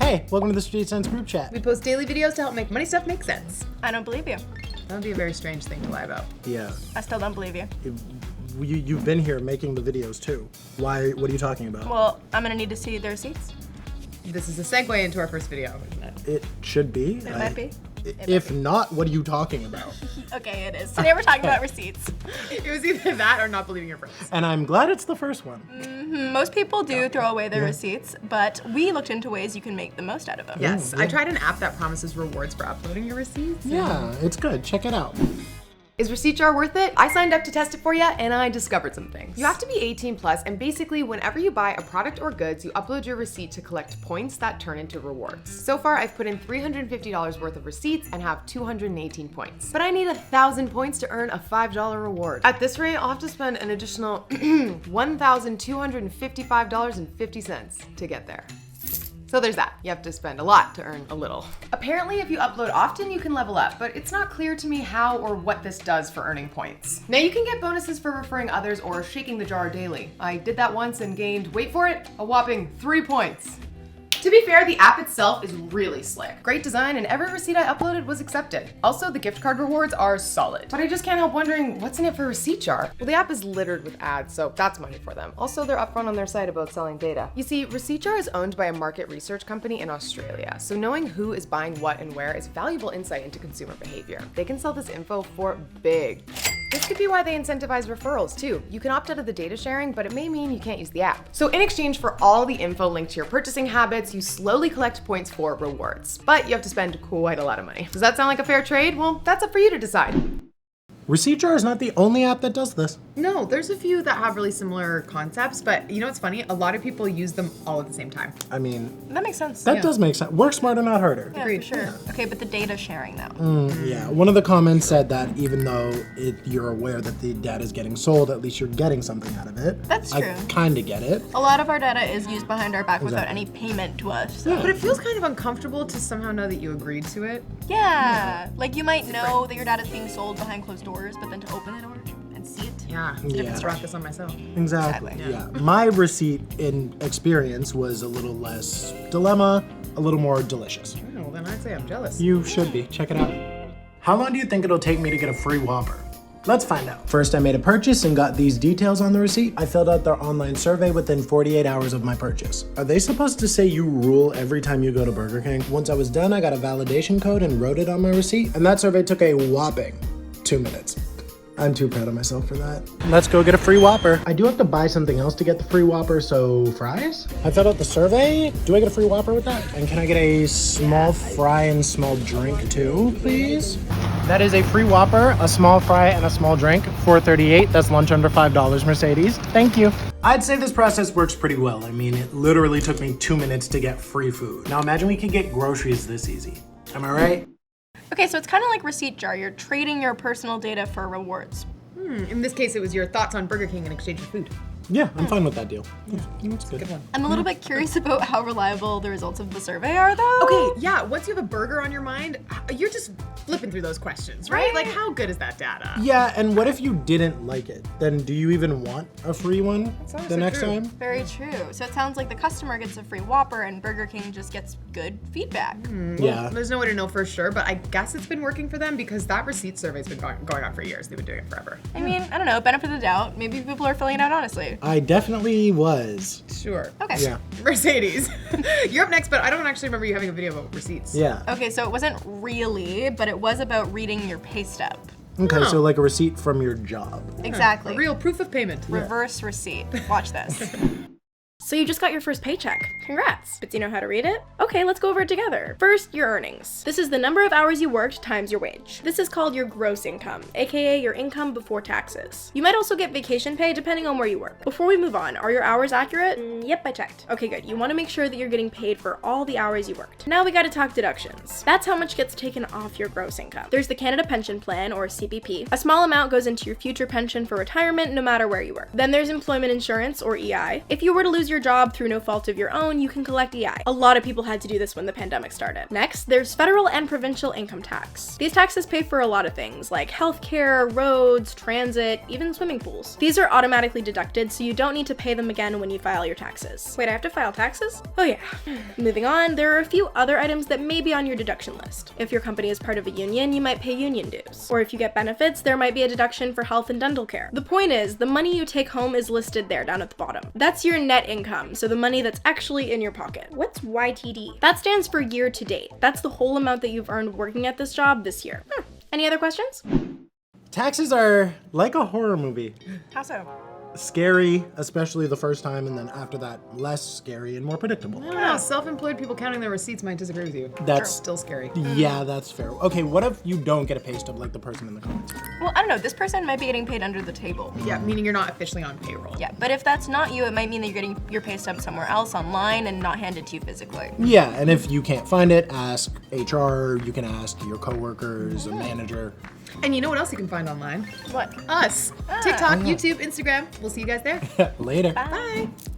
Hey, welcome to the Street Sense group chat. We post daily videos to help make money stuff make sense. I don't believe you. That would be a very strange thing to lie about. Yeah. I still don't believe you. You've been here making the videos too. Why? What are you talking about? Well, I'm gonna need to see the receipts. This is a segue into our first video, isn't it? It should be. It might be. If not, what are you talking about? Okay, it is. Today we're talking about receipts. It was either that or not believing your friends. And I'm glad it's the first one. Most people do throw away their receipts, but we looked into ways you can make the most out of them. Yes, I tried an app that promises rewards for uploading your receipts. Yeah, it's good. Check it out. Is Receipt Jar worth it? I signed up to test it for you and I discovered some things. You have to be 18 plus, and basically whenever you buy a product or goods, you upload your receipt to collect points that turn into rewards. So far, I've put in $350 worth of receipts and have 218 points. But I need 1,000 points to earn a $5 reward. At this rate, I'll have to spend an additional $1,255.50 to get there. So there's that. You have to spend a lot to earn a little. Apparently, if you upload often, you can level up, but it's not clear to me how or what this does for earning points. Now you can get bonuses for referring others or shaking the jar daily. I did that once and gained, wait for it, a whopping 3 points. To be fair, the app itself is really slick. Great design, and every receipt I uploaded was accepted. Also, the gift card rewards are solid. But I just can't help wondering, what's in it for Receipt Jar? Well, the app is littered with ads, so that's money for them. Also, they're upfront on their site about selling data. You see, Receipt Jar is owned by a market research company in Australia, so knowing who is buying what and where is valuable insight into consumer behavior. They can sell this info for big. This could be why they incentivize referrals too. You can opt out of the data sharing, but it may mean you can't use the app. So in exchange for all the info linked to your purchasing habits, you slowly collect points for rewards. But you have to spend quite a lot of money. Does that sound like a fair trade? Well, that's up for you to decide. Receipt Jar is not the only app that does this. No, there's a few that have really similar concepts, but you know what's funny? A lot of people use them all at the same time. I mean, That makes sense. that does make sense. Work smarter, not harder. Yeah, Agreed. for sure. Okay, but the data sharing though. Yeah, one of the comments said that even though you're aware that the data is getting sold, at least you're getting something out of it. That's I true. kind of get it. A lot of our data is used behind our back without any payment to us. So. But it feels kind of uncomfortable to somehow know that you agreed to it. Yeah, like you might know that your data is being sold behind closed doors, but then to open it and see it. Yeah, Yeah. I brought this on myself. Exactly. Exactly. Yeah. My receipt in experience was a little less dilemma, a little more delicious. Oh, well, then I'd say I'm jealous. You should be. Check it out. How long do you think it'll take me to get a free Whopper? Let's find out. First, I made a purchase and got these details on the receipt. I filled out their online survey within 48 hours of my purchase. Are they supposed to say you rule every time you go to Burger King? Once I was done, I got a validation code and wrote it on my receipt, and that survey took a whopping 2 minutes. I'm too proud of myself for that. Let's go get a free Whopper. I do have to buy something else to get the free Whopper, so fries? I filled out the survey. Do I get a free Whopper with that? And can I get a small fry and small drink too, please? That is a free Whopper, a small fry, and a small drink. $4.38. That's lunch under $5, Mercedes. Thank you. I'd say this process works pretty well. I mean, it literally took me 2 minutes to get free food. Now imagine we could get groceries this easy. Am I right? Okay, so it's kind of like Receipt Jar. You're trading your personal data for rewards. In this case, it was your thoughts on Burger King in exchange for food. Yeah, I'm fine with that deal. Yeah, that's good. Good one. I'm a little bit curious about how reliable the results of the survey are, though. Okay, yeah, once you have a burger on your mind, you're just flipping through those questions, right? Right. Like, how good is that data? Yeah, and what if you didn't like it? Then do you even want a free one honestly the next true. time? Very true. So it sounds like the customer gets a free Whopper and Burger King just gets good feedback. Yeah. There's no way to know for sure, but I guess it's been working for them because that receipt survey's been going on for years. They've been doing it forever. I mean, I don't know, benefit of the doubt. Maybe people are filling it out honestly. I definitely was. Sure. Okay. Yeah. Mercedes, you're up next, but I don't actually remember you having a video about receipts. Yeah. Okay, so it wasn't really, but it was about reading your pay stub. Okay, so like a receipt from your job. Exactly. A real proof of payment. Reverse receipt. Watch this. So you just got your first paycheck. Congrats. But do you know how to read it? Okay, let's go over it together. First, your earnings. This is the number of hours you worked times your wage. This is called your gross income, aka your income before taxes. You might also get vacation pay depending on where you work. Before we move on, are your hours accurate? Yep, I checked. Okay, good. You want to make sure that you're getting paid for all the hours you worked. Now we gotta talk deductions. That's how much gets taken off your gross income. There's the Canada Pension Plan, or CPP. A small amount goes into your future pension for retirement no matter where you work. Then there's employment insurance, or EI. If you were to lose your your job through no fault of your own, you can collect EI. A lot of people had to do this when the pandemic started. Next, there's federal and provincial income tax. These taxes pay for a lot of things like healthcare, roads, transit, even swimming pools. These are automatically deducted, so you don't need to pay them again when you file your taxes. Wait, I have to file taxes? Oh yeah. Moving on, there are a few other items that may be on your deduction list. If your company is part of a union, you might pay union dues. Or if you get benefits, there might be a deduction for health and dental care. The point is, the money you take home is listed there down at the bottom. That's your net income, so the money that's actually in your pocket. What's YTD? That stands for year to date. That's the whole amount that you've earned working at this job this year. Any other questions? Taxes are like a horror movie. How so? Scary, especially the first time, and then after that, less scary and more predictable. I don't know, self-employed people counting their receipts might disagree with you. That's still scary. Yeah, that's fair. Okay, what if you don't get a pay stub like the person in the comments? Well, I don't know. This person might be getting paid under the table. Yeah, meaning you're not officially on payroll. Yeah, but if that's not you, it might mean that you're getting your pay stub somewhere else online and not handed to you physically. Yeah, and if you can't find it, ask HR, you can ask your coworkers, a manager. And you know what else you can find online? What? Us. TikTok, YouTube, Instagram. We'll see you guys there. Later. Bye. Bye.